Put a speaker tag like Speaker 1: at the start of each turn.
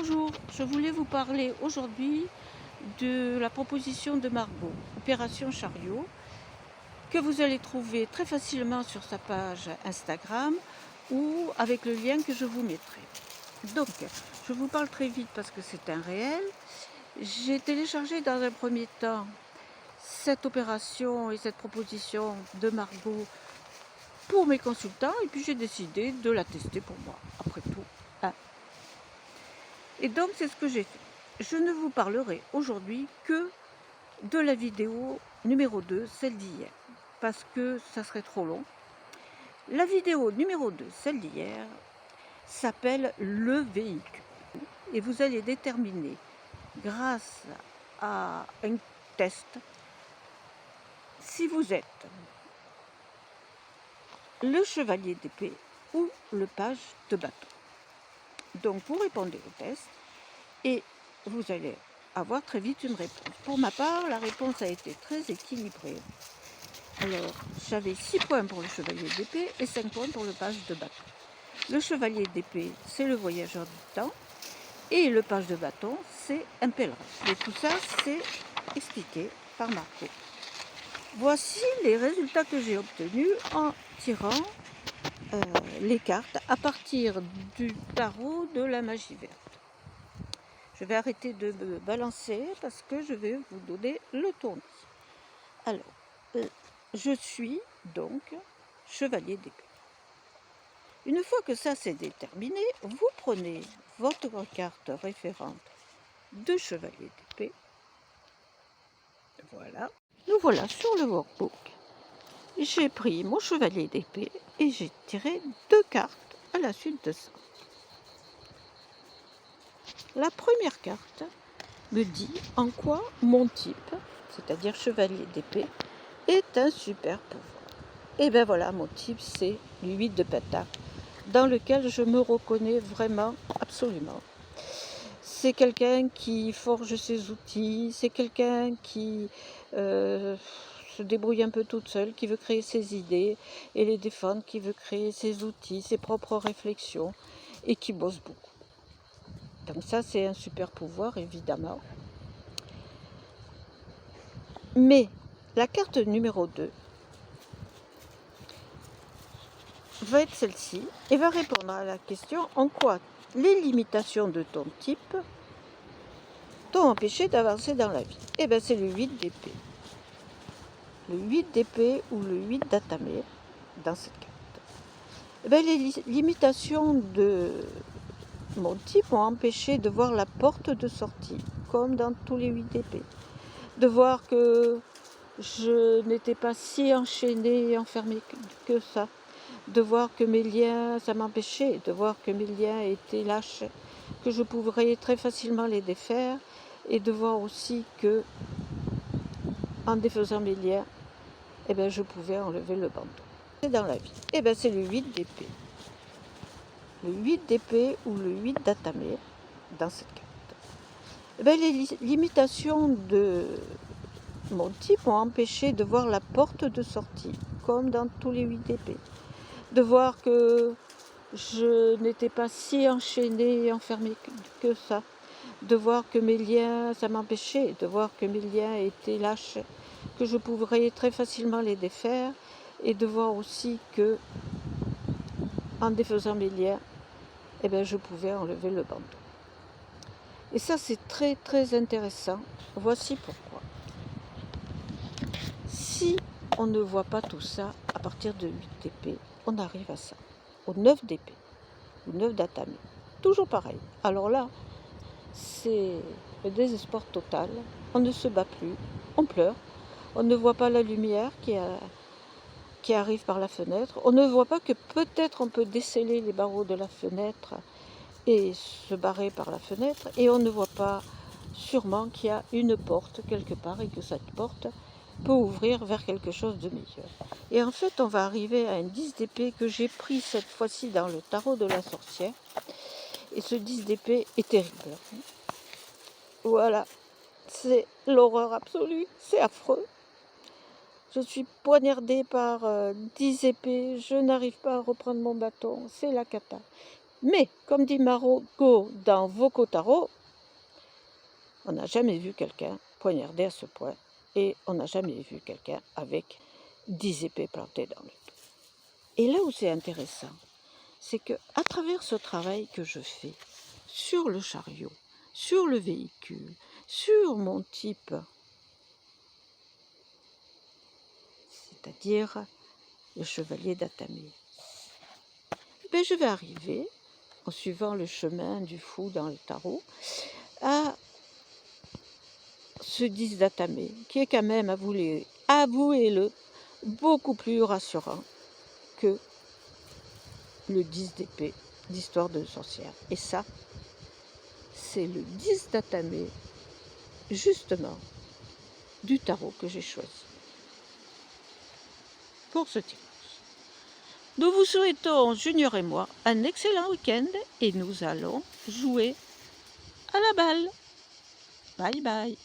Speaker 1: Bonjour, je voulais vous parler aujourd'hui de la proposition de Margot, Opération Chariot, que vous allez trouver très facilement sur sa page Instagram ou avec le lien que je vous mettrai. Donc, je vous parle très vite parce que c'est un réel. J'ai téléchargé dans un premier temps cette opération et cette proposition de Margot pour mes consultants et puis j'ai décidé de la tester pour moi, après tout. Et donc c'est ce que j'ai fait. Je ne vous parlerai aujourd'hui que de la vidéo numéro 2, celle d'hier, parce que ça serait trop long. La vidéo numéro 2, celle d'hier, s'appelle le véhicule. Et vous allez déterminer, grâce à un test, si vous êtes le chevalier d'épée ou le page de bâton. Donc vous répondez au test et vous allez avoir très vite une réponse. Pour ma part, la réponse a été très équilibrée. Alors, j'avais 6 points pour le chevalier d'épée et 5 points pour le page de bâton. Le chevalier d'épée, c'est le voyageur du temps, et le page de bâton, c'est un pèlerin. Et tout ça, c'est expliqué par Marco. Voici les résultats que j'ai obtenus en tirant les cartes à partir du tarot de la magie verte. Je vais arrêter de me balancer parce que je vais vous donner le tournis. Alors, je suis donc chevalier d'épée. Une fois que ça c'est déterminé, vous prenez votre carte référente de chevalier d'épée. Voilà. Nous voilà sur le workbook. J'ai pris mon chevalier d'épée et j'ai tiré 2 cartes à la suite de ça. La première carte me dit en quoi mon type, c'est-à-dire chevalier d'épée, est un super pouvoir. Et bien voilà, mon type c'est le 8 de pentacle, dans lequel je me reconnais vraiment, absolument. C'est quelqu'un qui forge ses outils, c'est quelqu'un qui se débrouille un peu toute seule, qui veut créer ses idées et les défendre, qui veut créer ses outils, ses propres réflexions et qui bosse beaucoup. Donc ça c'est un super pouvoir évidemment. Mais la carte numéro 2 va être celle-ci et va répondre à la question en quoi les limitations de ton type t'ont empêché d'avancer dans la vie. Et bien c'est le 8 d'épée. Le 8 d'épée ou le 8 d'atamé dans cette carte. Et bien les limitations de mon type m'ont empêché de voir la porte de sortie, comme dans tous les 8 d'épée. De voir que je n'étais pas si enchaînée et enfermée que ça. De voir que mes liens, ça m'empêchait, de voir que mes liens étaient lâches, que je pourrais très facilement les défaire, et de voir aussi que, en défaisant mes liens, eh bien, je pouvais enlever le bandeau. C'est dans la vie. Eh bien, c'est le 8 d'épée. Le 8 d'épée ou le 8 d'atamé dans cette carte. Eh bien, les limitations de mon type m'ont empêché de voir la porte de sortie, comme dans tous les 8 d'épée. De voir que je n'étais pas si enchaînée et enfermée que ça. De voir que mes liens, ça m'empêchait, de voir que mes liens étaient lâches, que je pourrais très facilement les défaire, et de voir aussi que, en défaisant mes liens, eh bien, je pouvais enlever le bandeau. Et ça, c'est très très intéressant. Voici pourquoi. Si on ne voit pas tout ça à partir de 8 d'épée, on arrive à ça, au 9 d'épée, ou 9 d'atamé. Toujours pareil. Alors là, c'est le désespoir total. On ne se bat plus, on pleure, on ne voit pas la lumière qui arrive par la fenêtre. On ne voit pas que peut-être on peut déceler les barreaux de la fenêtre et se barrer par la fenêtre. Et on ne voit pas sûrement qu'il y a une porte quelque part et que cette porte peut ouvrir vers quelque chose de meilleur. Et en fait, on va arriver à un 10 d'épée que j'ai pris cette fois-ci dans le tarot de la sorcière. Et ce 10 d'épée est terrible. Voilà, c'est l'horreur absolue, c'est affreux. Je suis poignardée par 10 épées, je n'arrive pas à reprendre mon bâton, c'est la cata. Mais, comme dit Margot dans Voco Tarot, on n'a jamais vu quelqu'un poignardé à ce point et on n'a jamais vu quelqu'un avec 10 épées plantées dans le dos. Et là où c'est intéressant, c'est que à travers ce travail que je fais sur le chariot, sur le véhicule, sur mon type, c'est-à-dire le chevalier d'Atamé, ben je vais arriver, en suivant le chemin du fou dans le tarot, à ce 10 d'Atamé, qui est quand même, avouez-le, beaucoup plus rassurant que le 10 d'épée d'Histoire de sorcière. Et ça, c'est le 10 d'Atamé, justement, du tarot que j'ai choisi pour ce tirage. Nous vous souhaitons, Junior et moi, un excellent week-end et nous allons jouer à la balle. Bye bye.